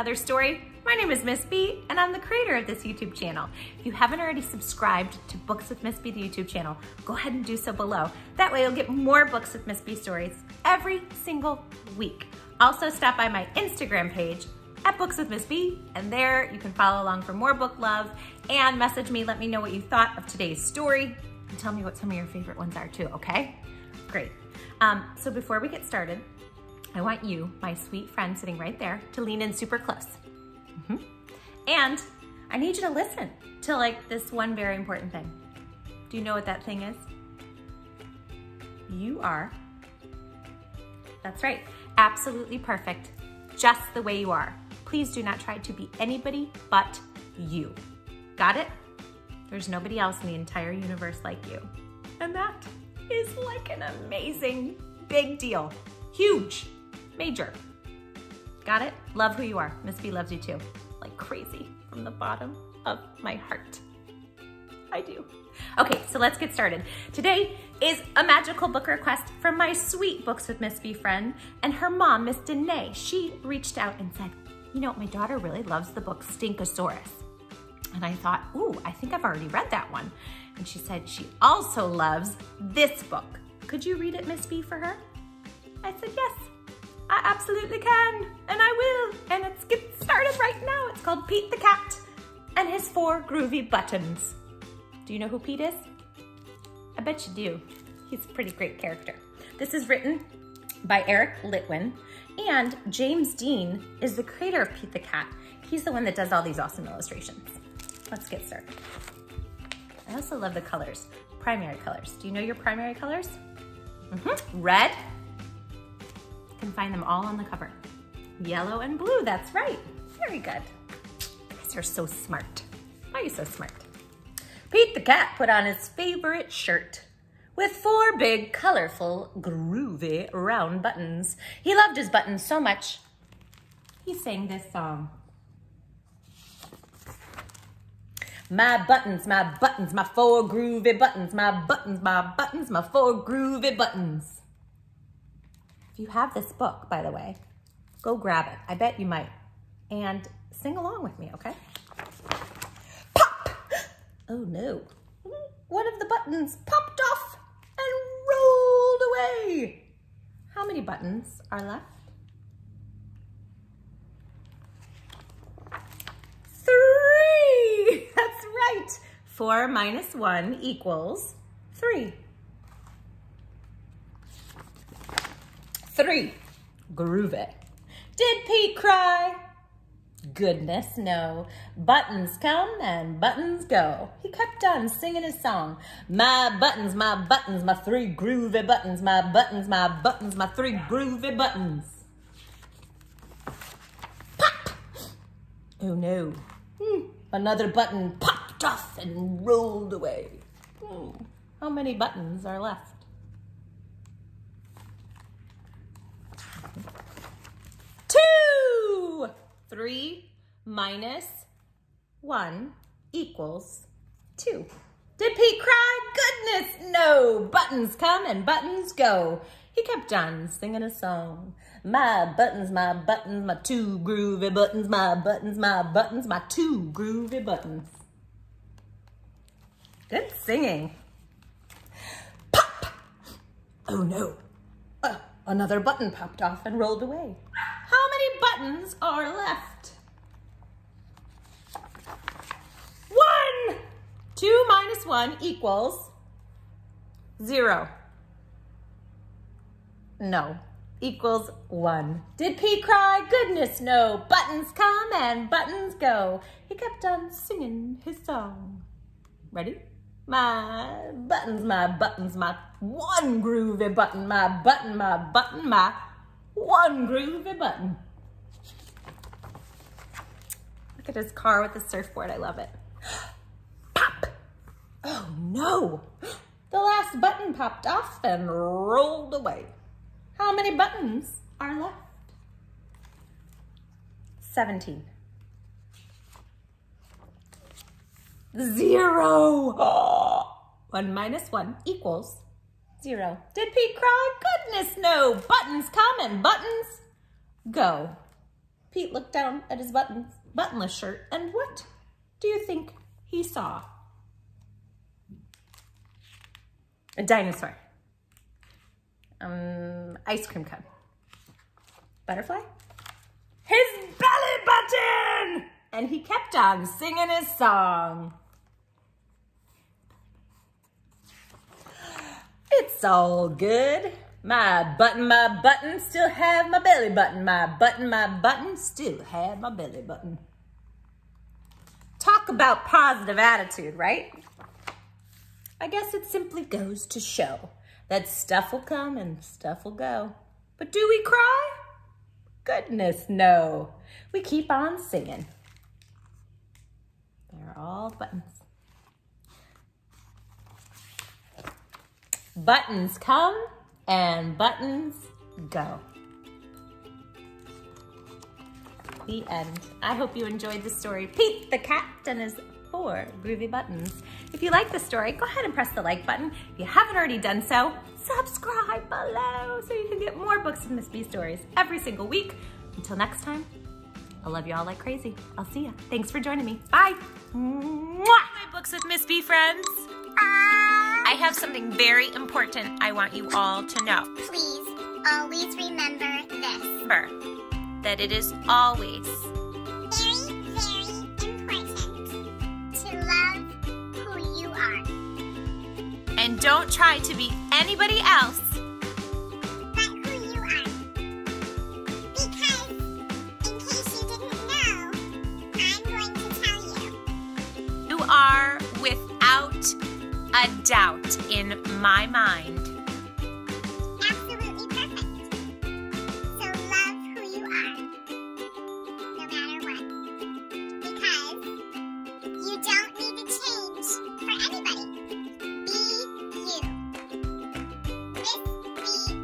another story. My name is Miss B, and I'm the creator of this YouTube channel. If you haven't already subscribed to Books with Miss B, the YouTube channel, go ahead and do so below. That way you'll get more Books with Miss B stories every single week. Also stop by my Instagram page at Books with Miss B, and there you can follow along for more book love and message me, let me know what you thought of today's story, and tell me what some of your favorite ones are too, okay? Great. So before we get started, I want you, my sweet friend sitting right there, to lean in super close. And I need you to listen to like this one very important thing. Do you know what that thing is? You are, that's right, absolutely perfect, just the way you are. Please do not try to be anybody but you. Got it? There's nobody else in the entire universe like you. And that is like an amazing big deal. Huge, major. Got it? Love who you are. Miss B loves you too. Like crazy from the bottom of my heart. I do. Okay, so let's get started. Today is a magical book request from my sweet Books with Miss B friend and her mom, Miss Danae. She reached out and said, you know, my daughter really loves the book Stinkosaurus. And I thought, ooh, I think I've already read that one. And she said she also loves this book. Could you read it, Miss B, for her? I said, yes, I absolutely can, and I will. And let's get started right now. It's called Pete the Cat and His 4 Groovy Buttons. Do you know who Pete is? I bet you do. He's a pretty great character. This is written by Eric Litwin, and James Dean is the creator of Pete the Cat. He's the one that does all these awesome illustrations. Let's get started. I also love the colors, primary colors. Do you know your primary colors? Red. You can find them all on the cover. Yellow and blue, that's right. Very good. You guys are so smart. Why are you so smart? Pete the Cat put on his favorite shirt with 4 big, colorful, groovy, round buttons. He loved his buttons so much, he sang this song. My buttons, my 4 groovy buttons, my buttons, my 4 groovy buttons. If you have this book, by the way, go grab it. I bet you might. And sing along with me, okay? Pop! Oh no. One of the buttons popped off and rolled away. How many buttons are left? 3! That's right. 4 minus 1 equals 3. 3. Groove it. Did Pete cry? Goodness, no. Buttons come and buttons go. He kept on singing his song. My buttons, my 3 groovy buttons. My buttons, my 3 groovy buttons. Pop! Oh no. Another button popped off and rolled away. How many buttons are left? 2! 3 minus 1 equals 2. Did Pete cry? Goodness, no. Buttons come and buttons go. He kept on singing a song. My buttons, my 2 groovy buttons. My buttons, my 2 groovy buttons. Good singing. Pop! Oh no. Another button popped off and rolled away. How many buttons are left? 1! 2 minus 1 equals 0. No, equals 1. Did Pete cry? Goodness, no. Buttons come and buttons go. He kept on singing his song. Ready? My buttons, my 1 groovy button. My button, my 1 groovy button. Look at his car with the surfboard. I love it. Pop! Oh no! The last button popped off and rolled away. How many buttons are left? 17. 0. 1 minus 1 equals 0. Did Pete cry? Goodness, no. Buttons come and buttons go. Pete looked down at his buttonless shirt, and what do you think he saw? A dinosaur. Ice cream cone. Butterfly? His belly button! And he kept on singing his song. It's all good. My button still have my belly button. My button still have my belly button. Talk about positive attitude, right? I guess it simply goes to show that stuff will come and stuff will go. But do we cry? Goodness, no. We keep on singing. They're all buttons. Buttons come and buttons go. The end. I hope you enjoyed the story. Pete the cat and his 4 groovy buttons. If you like the story, go ahead and press the like button. If you haven't already done so, subscribe below so you can get more books of Miss B stories every single week. Until next time, I love you all like crazy. I'll see ya. Thanks for joining me. Bye. Mwah! My books with Miss B friends. I have something very important I want you all to know. Please always remember this. Remember that it is always Very, very important to love who you are. and don't try to be anybody else But who you are. Because, in case you didn't know, I'm going to tell you. you are without a doubt in my mind. Absolutely perfect. So love who you are, no matter what. Because you don't need to change for anybody. Be you. Miss B